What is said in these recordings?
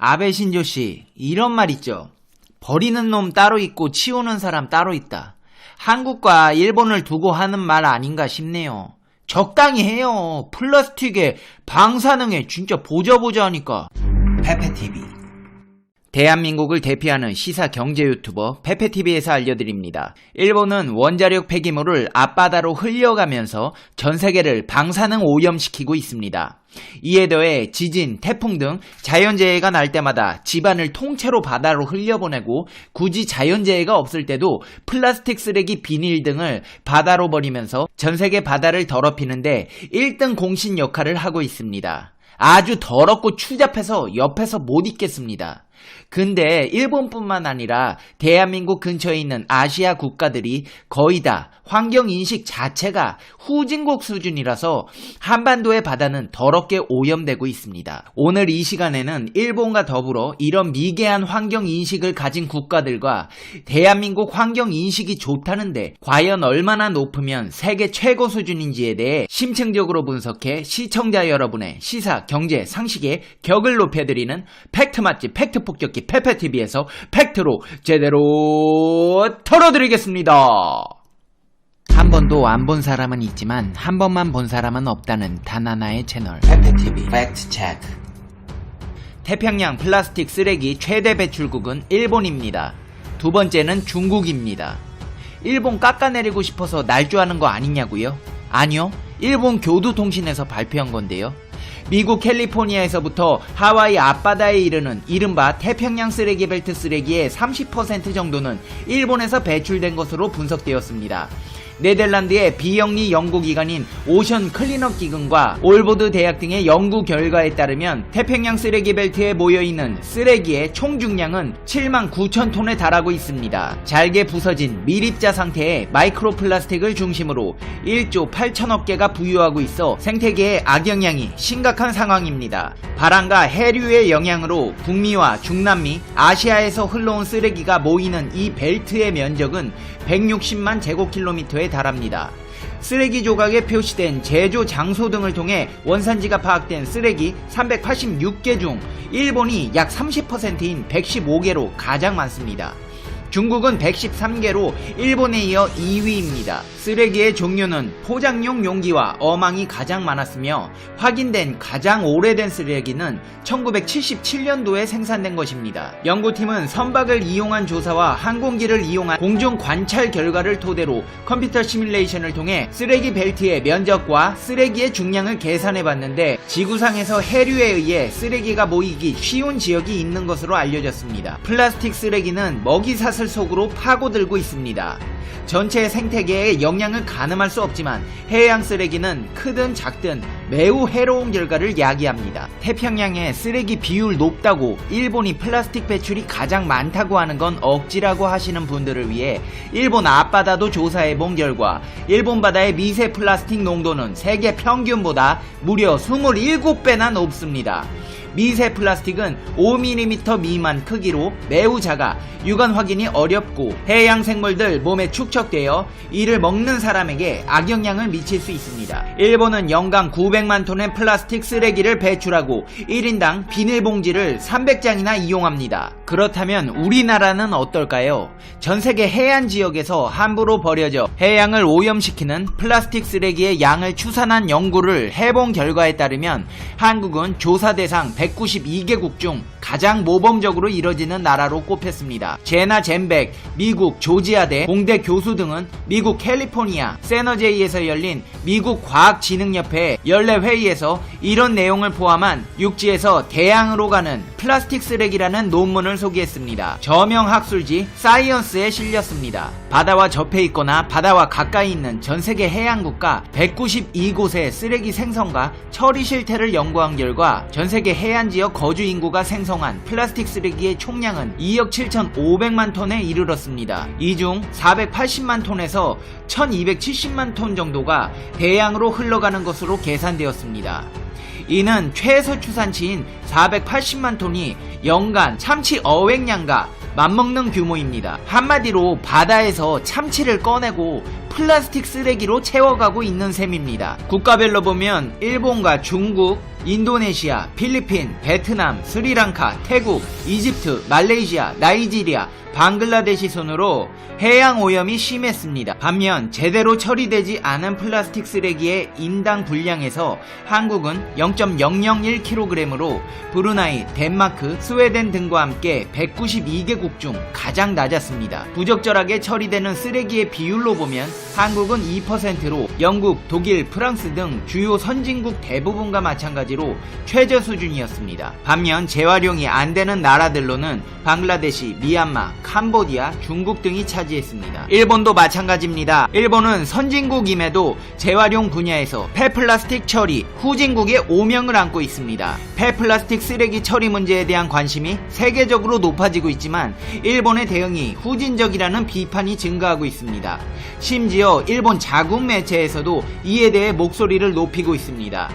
아베 신조씨, 이런 말 있죠. 버리는 놈 따로 있고 치우는 사람 따로 있다. 한국과 일본을 두고 하는 말 아닌가 싶네요. 적당히 해요. 플라스틱에 방사능에 진짜 보자 하니까. 페페TV, 대한민국을 대표하는 시사 경제 유튜버 페페TV에서 알려드립니다. 일본은 원자력 폐기물을 앞바다로 흘려가면서 전 세계를 방사능 오염시키고 있습니다. 이에 더해 지진, 태풍 등 자연재해가 날 때마다 집안을 통째로 바다로 흘려보내고 굳이 자연재해가 없을 때도 플라스틱 쓰레기, 비닐 등을 바다로 버리면서 전 세계 바다를 더럽히는데 1등 공신 역할을 하고 있습니다. 아주 더럽고 추잡해서 옆에서 못 있겠습니다. 근데 일본뿐만 아니라 대한민국 근처에 있는 아시아 국가들이 거의 다 환경인식 자체가 후진국 수준이라서 한반도의 바다는 더럽게 오염되고 있습니다. 오늘 이 시간에는 일본과 더불어 이런 미개한 환경인식을 가진 국가들과 대한민국 환경인식이 좋다는데 과연 얼마나 높으면 세계 최고 수준인지에 대해 심층적으로 분석해 시청자 여러분의 시사, 경제, 상식의 격을 높여드리는 팩트 맛집, 팩트 폭격기 페페TV에서 팩트로 제대로 털어드리겠습니다. 한 번도 안 본 사람은 있지만 한 번만 본 사람은 없다는 단 하나의 채널 페페TV 팩트 체크. 태평양 플라스틱 쓰레기 최대 배출국은 일본입니다. 두 번째는 중국입니다. 일본 깎아내리고 싶어서 날조하는 거 아니냐고요? 아니요, 일본 교두통신에서 발표한 건데요. 미국 캘리포니아에서부터 하와이 앞바다에 이르는 이른바 태평양 쓰레기 벨트 쓰레기의 30% 정도는 일본에서 배출된 것으로 분석되었습니다. 네덜란드의 비영리 연구기관인 오션 클린업 기금과 올보드 대학 등의 연구 결과에 따르면 태평양 쓰레기 벨트에 모여있는 쓰레기의 총 중량은 79,000톤에 달하고 있습니다. 잘게 부서진 밀입자 상태의 마이크로 플라스틱을 중심으로 1조 8천억 개가 부유하고 있어 생태계에 악영향이 심각한 상황입니다. 바람과 해류의 영향으로 북미와 중남미, 아시아에서 흘러온 쓰레기가 모이는 이 벨트의 면적은 160만 제곱킬로미터에 달합니다. 쓰레기 조각에 표시된 제조 장소 등을 통해 원산지가 파악된 쓰레기 386개 중 일본이 약 30%인 115개로 가장 많습니다. 중국은 113개로 일본에 이어 2위입니다. 쓰레기의 종류는 포장용 용기와 어망이 가장 많았으며 확인된 가장 오래된 쓰레기는 1977년도에 생산된 것입니다. 연구팀은 선박을 이용한 조사와 항공기를 이용한 공중 관찰 결과를 토대로 컴퓨터 시뮬레이션을 통해 쓰레기 벨트의 면적과 쓰레기의 중량을 계산해봤는데 지구상에서 해류에 의해 쓰레기가 모이기 쉬운 지역이 있는 것으로 알려졌습니다. 플라스틱 쓰레기는 먹이사슬 속으로 파고들고 있습니다. 전체 생태계에 영향을 가늠할 수 없지만 해양 쓰레기는 크든 작든 매우 해로운 결과를 야기합니다. 태평양의 쓰레기 비율 높다고 일본이 플라스틱 배출이 가장 많다고 하는 건 억지라고 하시는 분들을 위해 일본 앞바다도 조사해본 결과 일본 바다의 미세 플라스틱 농도는 세계 평균보다 무려 27배나 높습니다. 미세 플라스틱은 5mm 미만 크기로 매우 작아 육안 확인이 어렵고 해양 생물들 몸에 축적되어 이를 먹는 사람에게 악영향을 미칠 수 있습니다. 일본은 연간 900만 톤의 플라스틱 쓰레기를 배출하고 1인당 비닐봉지를 300장이나 이용합니다. 그렇다면 우리나라는 어떨까요? 전세계 해안 지역에서 함부로 버려져 해양을 오염시키는 플라스틱 쓰레기의 양을 추산한 연구를 해본 결과에 따르면 한국은 조사 대상 192개국 중 가장 모범적으로 이뤄지는 나라로 꼽혔습니다. 제나 젠백 미국 조지아대 공대 교수 등은 미국 캘리포니아 세너제이에서 열린 미국 과학진흥협회 연례회의에서 이런 내용을 포함한 육지에서 대양으로 가는 플라스틱 쓰레기라는 논문을 소개했습니다. 저명 학술지 사이언스에 실렸습니다. 바다와 접해 있거나 바다와 가까이 있는 전세계 해양국가 192곳의 쓰레기 생성과 처리 실태를 연구한 결과 전세계 해안지역 거주 인구가 생성한 플라스틱 쓰레기의 총량은 2억 7,500만 톤에 이르렀습니다. 이 중 480만 톤에서 1270만 톤 정도가 대양으로 흘러가는 것으로 계산되었습니다. 이는 최소 추산치인 480만 톤이 연간 참치 어획량과 맞먹는 규모입니다. 한마디로 바다에서 참치를 꺼내고 플라스틱 쓰레기로 채워가고 있는 셈입니다. 국가별로 보면 일본과 중국, 인도네시아, 필리핀, 베트남, 스리랑카, 태국, 이집트, 말레이시아, 나이지리아, 방글라데시 순으로 해양 오염이 심했습니다. 반면 제대로 처리되지 않은 플라스틱 쓰레기의 인당 분량에서 한국은 0.001kg으로 브루나이, 덴마크, 스웨덴 등과 함께 192개국 중 가장 낮았습니다. 부적절하게 처리되는 쓰레기의 비율로 보면 한국은 2%로 영국, 독일, 프랑스 등 주요 선진국 대부분과 마찬가지로 최저 수준이었습니다. 반면 재활용이 안 되는 나라들로는 방글라데시, 미얀마, 캄보디아, 중국 등이 차지했습니다. 일본도 마찬가지입니다. 일본은 선진국임에도 재활용 분야에서 폐플라스틱 처리 후진국의 오명을 안고 있습니다. 폐플라스틱 쓰레기 처리 문제에 대한 관심이 세계적으로 높아지고 있지만 일본의 대응이 후진적이라는 비판이 증가하고 있습니다. 심지어 일본 자국 매체에서도 이에 대해 목소리를 높이고 있습니다.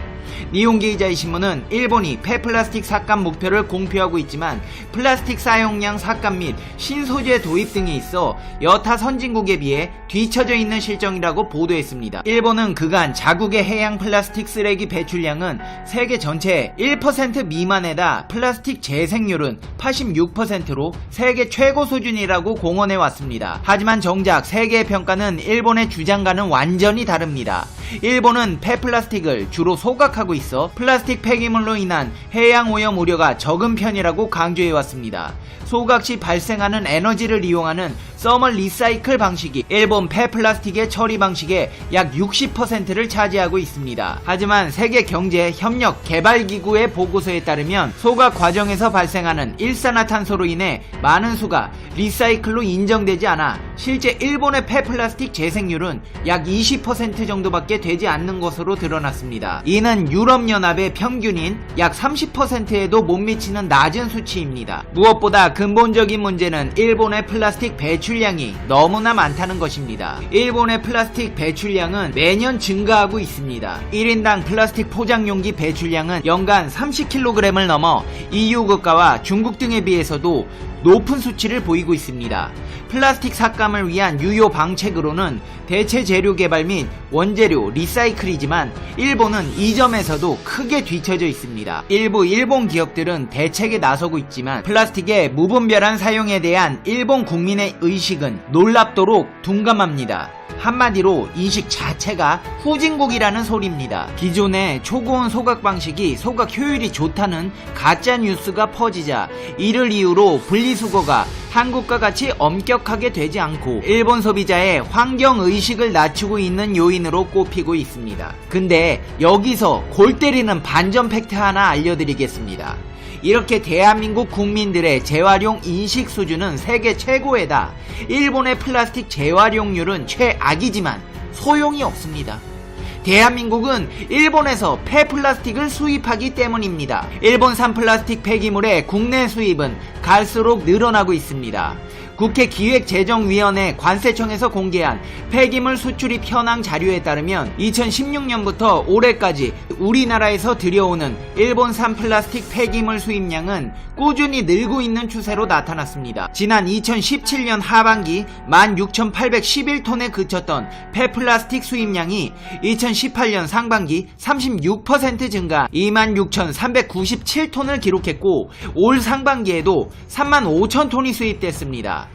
니혼게이자이 신문은 일본이 폐플라스틱 삭감 목표를 공표하고 있지만 플라스틱 사용량 삭감 및 신소재 도입 등이 있어 여타 선진국에 비해 뒤처져 있는 실정이라고 보도했습니다. 일본은 그간 자국의 해양 플라스틱 쓰레기 배출량은 세계 전체의 1% 미만에다 플라스틱 재생률은 86%로 세계 최고 수준이라고 공언해 왔습니다. 하지만 정작 세계의 평가는 일본의 주장과는 완전히 다릅니다. 일본은 폐플라스틱을 주로 소각하고 있어 플라스틱 폐기물로 인한 해양 오염 우려가 적은 편이라고 강조해왔습니다. 소각 시 발생하는 에너지를 이용하는 서멀 리사이클 방식이 일본 폐플라스틱의 처리 방식의 약 60%를 차지하고 있습니다. 하지만 세계경제협력개발기구의 보고서에 따르면 소각 과정에서 발생하는 일산화탄소로 인해 많은 수가 리사이클로 인정되지 않아 실제 일본의 폐플라스틱 재생률은 약 20% 정도밖에 되지 않는 것으로 드러났습니다. 이는 유럽연합의 평균인 약 30%에도 못 미치는 낮은 수치입니다. 무엇보다 근본적인 문제는 일본의 플라스틱 배출량이 너무나 많다는 것입니다. 일본의 플라스틱 배출량은 매년 증가하고 있습니다. 1인당 플라스틱 포장용기 배출량은 연간 30kg을 넘어 EU 국가와 중국 등에 비해서도 높은 수치를 보이고 있습니다. 플라스틱 삭감을 위한 유효 방책으로는 대체 재료 개발 및 원재료 리사이클이지만 일본은 이 점에서도 크게 뒤처져 있습니다. 일부 일본 기업들은 대책에 나서고 있지만 플라스틱의 무분별한 사용에 대한 일본 국민의 의식은 놀랍도록 둔감합니다. 한마디로 인식 자체가 후진국이라는 소리입니다. 기존의 초고온 소각 방식이 소각 효율이 좋다는 가짜 뉴스가 퍼지자 이를 이유로 분리수거가 한국과 같이 엄격하게 되지 않고 일본 소비자의 환경의식을 낮추고 있는 요인으로 꼽히고 있습니다. 근데 여기서 골 때리는 반전 팩트 하나 알려드리겠습니다. 이렇게 대한민국 국민들의 재활용 인식 수준은 세계 최고에다 일본의 플라스틱 재활용률은 최악이지만 소용이 없습니다. 대한민국은 일본에서 폐플라스틱을 수입하기 때문입니다. 일본산 플라스틱 폐기물의 국내 수입은 갈수록 늘어나고 있습니다. 국회 기획재정위원회 관세청에서 공개한 폐기물 수출입 현황 자료에 따르면 2016년부터 올해까지 우리나라에서 들여오는 일본산 플라스틱 폐기물 수입량은 꾸준히 늘고 있는 추세로 나타났습니다. 지난 2017년 하반기 16,811톤에 그쳤던 폐플라스틱 수입량이 2018년 상반기 36% 증가 26,397톤을 기록했고 올 상반기에도 35,000톤이 수입됐습니다.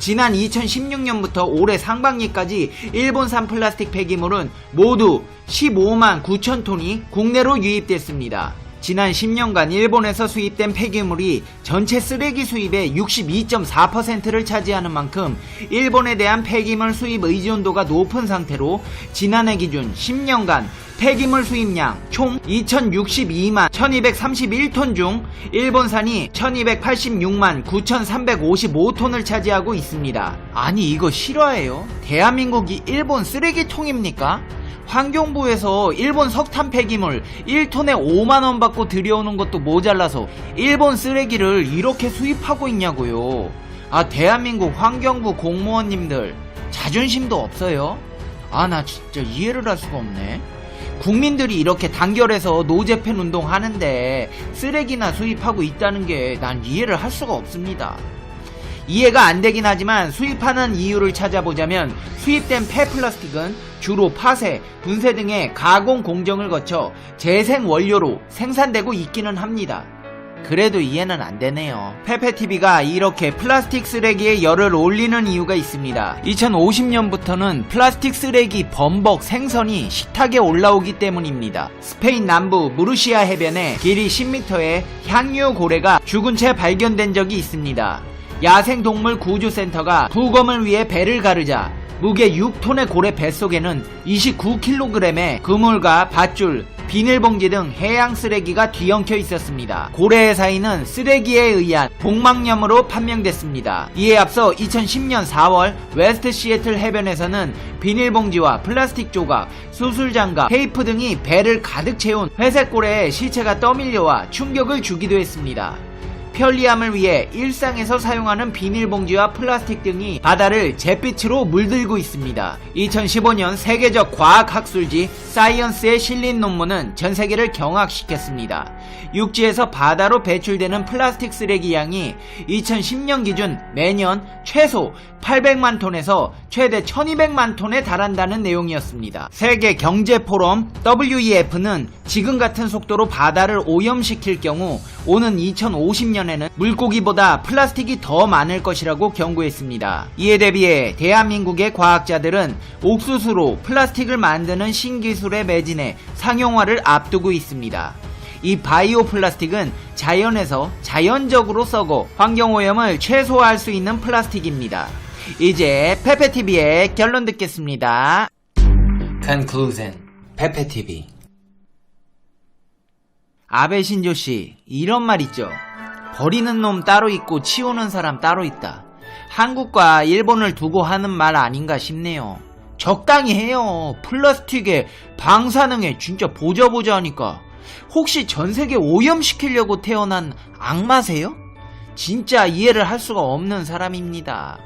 지난 2016년부터 올해 상반기까지 일본산 플라스틱 폐기물은 모두 15만 9천 톤이 국내로 유입됐습니다. 지난 10년간 일본에서 수입된 폐기물이 전체 쓰레기 수입의 62.4%를 차지하는 만큼 일본에 대한 폐기물 수입 의존도가 높은 상태로 지난해 기준 10년간 폐기물 수입량 총 2062만 1231톤 중 일본산이 1286만 9355톤을 차지하고 있습니다. 아니 이거 실화예요? 대한민국이 일본 쓰레기통입니까? 환경부에서 일본 석탄 폐기물 1톤에 5만원 받고 들여오는 것도 모자라서 일본 쓰레기를 이렇게 수입하고 있냐고요. 아 대한민국 환경부 공무원님들 자존심도 없어요? 아 나 진짜 이해를 할 수가 없네. 국민들이 이렇게 단결해서 노재팬 운동 하는데 쓰레기나 수입하고 있다는 게 난 이해를 할 수가 없습니다. 이해가 안 되긴 하지만 수입하는 이유를 찾아보자면 수입된 폐플라스틱은 주로 파쇄, 분쇄 등의 가공 공정을 거쳐 재생 원료로 생산되고 있기는 합니다. 그래도 이해는 안 되네요. 페페TV가 이렇게 플라스틱 쓰레기에 열을 올리는 이유가 있습니다. 2050년부터는 플라스틱 쓰레기 범벅 생선이 식탁에 올라오기 때문입니다. 스페인 남부 무르시아 해변에 길이 10m의 향유 고래가 죽은 채 발견된 적이 있습니다. 야생동물 구조센터가 부검을 위해 배를 가르자 무게 6톤의 고래 뱃속에는 29kg의 그물과 밧줄, 비닐봉지 등 해양 쓰레기가 뒤엉켜 있었습니다. 고래의 사인은 쓰레기에 의한 복막염으로 판명됐습니다. 이에 앞서 2010년 4월 웨스트 시애틀 해변에서는 비닐봉지와 플라스틱 조각, 수술장갑, 테이프 등이 배를 가득 채운 회색 고래의 시체가 떠밀려와 충격을 주기도 했습니다. 편리함을 위해 일상에서 사용하는 비닐봉지와 플라스틱 등이 바다를 잿빛으로 물들고 있습니다. 2015년 세계적 과학학술지 사이언스에 실린 논문은 전 세계를 경악시켰습니다. 육지에서 바다로 배출되는 플라스틱 쓰레기 양이 2010년 기준 매년 최소 800만 톤에서 최대 1200만 톤에 달한다는 내용이었습니다. 세계 경제 포럼 WEF는 지금 같은 속도로 바다를 오염시킬 경우 오는 2050년에는 물고기보다 플라스틱이 더 많을 것이라고 경고했습니다. 이에 대비해 대한민국의 과학자들은 옥수수로 플라스틱을 만드는 신기술에 매진해 상용화를 앞두고 있습니다. 이 바이오 플라스틱은 자연에서 자연적으로 썩어 환경오염을 최소화할 수 있는 플라스틱입니다. 이제 페페TV의 결론 듣겠습니다. Conclusion. 페페TV. 아베 신조씨, 이런 말 있죠. 버리는 놈 따로 있고 치우는 사람 따로 있다. 한국과 일본을 두고 하는 말 아닌가 싶네요. 적당히 해요. 플라스틱에 방사능에 진짜 보자 하니까. 혹시 전세계 오염시키려고 태어난 악마세요? 진짜 이해를 할 수가 없는 사람입니다.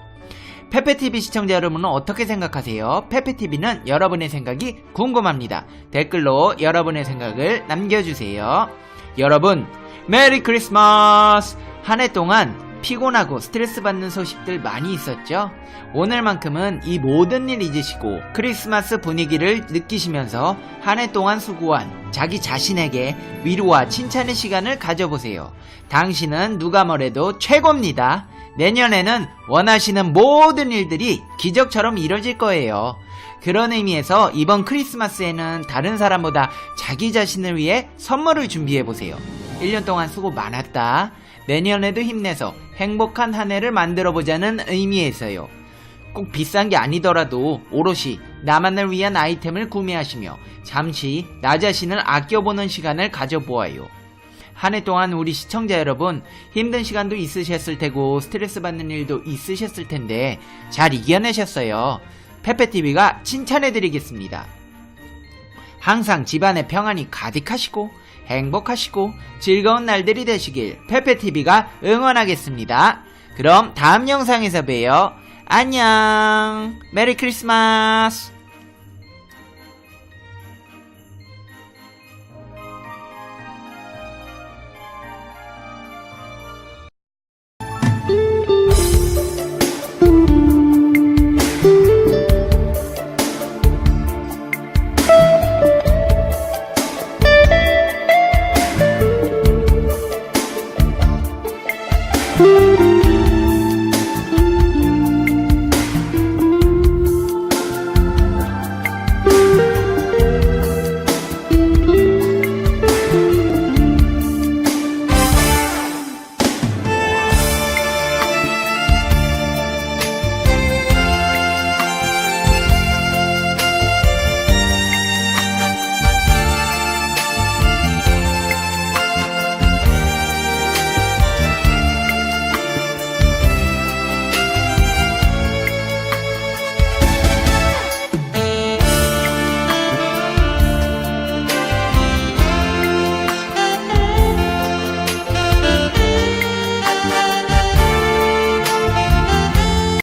페페TV 시청자 여러분은 어떻게 생각하세요? 페페TV는 여러분의 생각이 궁금합니다. 댓글로 여러분의 생각을 남겨주세요. 여러분, 메리 크리스마스! 한 해 동안 피곤하고 스트레스 받는 소식들 많이 있었죠? 오늘만큼은 이 모든 일 잊으시고 크리스마스 분위기를 느끼시면서 한 해 동안 수고한 자기 자신에게 위로와 칭찬의 시간을 가져보세요. 당신은 누가 뭐래도 최고입니다. 내년에는 원하시는 모든 일들이 기적처럼 이뤄질 거예요. 그런 의미에서 이번 크리스마스에는 다른 사람보다 자기 자신을 위해 선물을 준비해보세요. 1년 동안 수고 많았다. 내년에도 힘내서 행복한 한 해를 만들어보자는 의미에서요. 꼭 비싼 게 아니더라도 오롯이 나만을 위한 아이템을 구매하시며 잠시 나 자신을 아껴보는 시간을 가져보아요. 한 해 동안 우리 시청자 여러분, 힘든 시간도 있으셨을 테고 스트레스 받는 일도 있으셨을 텐데 잘 이겨내셨어요. 페페TV가 칭찬해드리겠습니다. 항상 집안에 평안이 가득하시고 행복하시고 즐거운 날들이 되시길 페페TV가 응원하겠습니다. 그럼 다음 영상에서 봬요. 안녕. 메리 크리스마스. you.